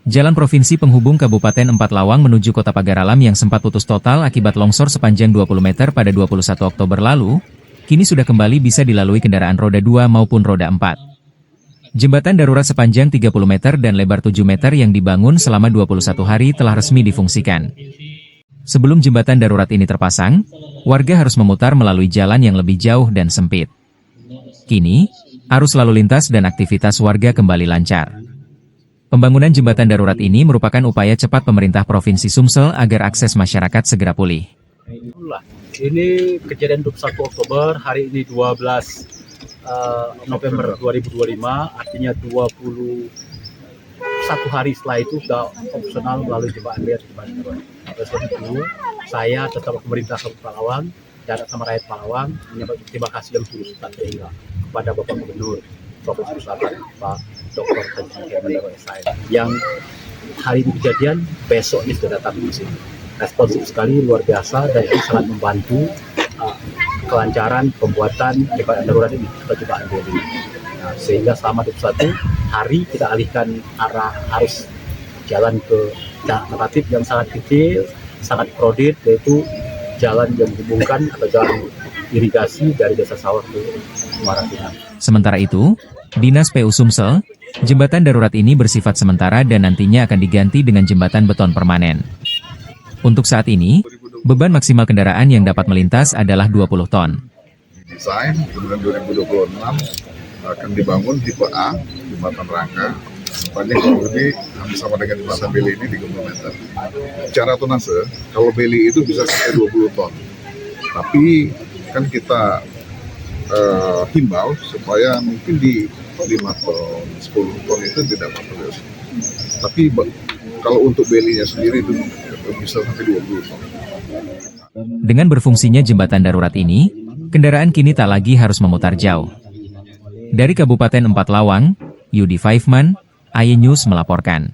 Jalan provinsi penghubung Kabupaten Empat Lawang menuju Kota Pagaralam yang sempat putus total akibat longsor sepanjang 20 meter pada 21 Oktober lalu, kini sudah kembali bisa dilalui kendaraan roda 2 maupun roda 4. Jembatan darurat sepanjang 30 meter dan lebar 7 meter yang dibangun selama 21 hari telah resmi difungsikan. Sebelum jembatan darurat ini terpasang, warga harus memutar melalui jalan yang lebih jauh dan sempit. Kini, arus lalu lintas dan aktivitas warga kembali lancar. Pembangunan jembatan darurat ini merupakan upaya cepat pemerintah Provinsi Sumsel agar akses masyarakat segera pulih. Ini kejadian 21 Oktober, hari ini 12 November 2025, artinya 21 hari setelah itu sudah opsional melalui jembatan darurat. Oleh sebab itu, saya tetap pemerintah Kabupaten Palawang dan sama rakyat Palawang menyampaikan terima kasih yang tulus tak terhingga kepada Bapak Gubernur Provinsi Selatan, Pak Dr. Haji Herman Darwis, yang hari ini kejadian, besok ini sudah datang di sini. Responsif sekali, luar biasa, dan ini sangat membantu kelancaran pembuatan jembatan darurat ini, jembatan ini. Nah, sehingga selama 21 hari kita alihkan arah arus jalan ke alternatif yang sangat kecil, sangat krodit, yaitu jalan yang menghubungkan atau jalan irigasi dari Desa Sawah ke Muara Pinang. Sementara itu, Dinas PU Sumsel, jembatan darurat ini bersifat sementara dan nantinya akan diganti dengan jembatan beton permanen. Untuk saat ini, beban maksimal kendaraan yang dapat melintas adalah 20 ton. Desain, kemudian 2026 akan dibangun tipe A, jembatan rangka, sepanjang kurang lebih hampir sama dengan jembatan Beli ini 30 meter. Secara tonase, kalau Beli itu bisa sampai 20 ton. Tapi kan kita himbau supaya mungkin di 5 ton, 10 ton itu tidak apa-apa. Tapi kalau untuk Belinya sendiri itu bisa sampai 20 ton. Dengan berfungsinya jembatan darurat ini, kendaraan kini tak lagi harus memutar jauh. Dari Kabupaten Empat Lawang, Yudi Faifman, IE News melaporkan.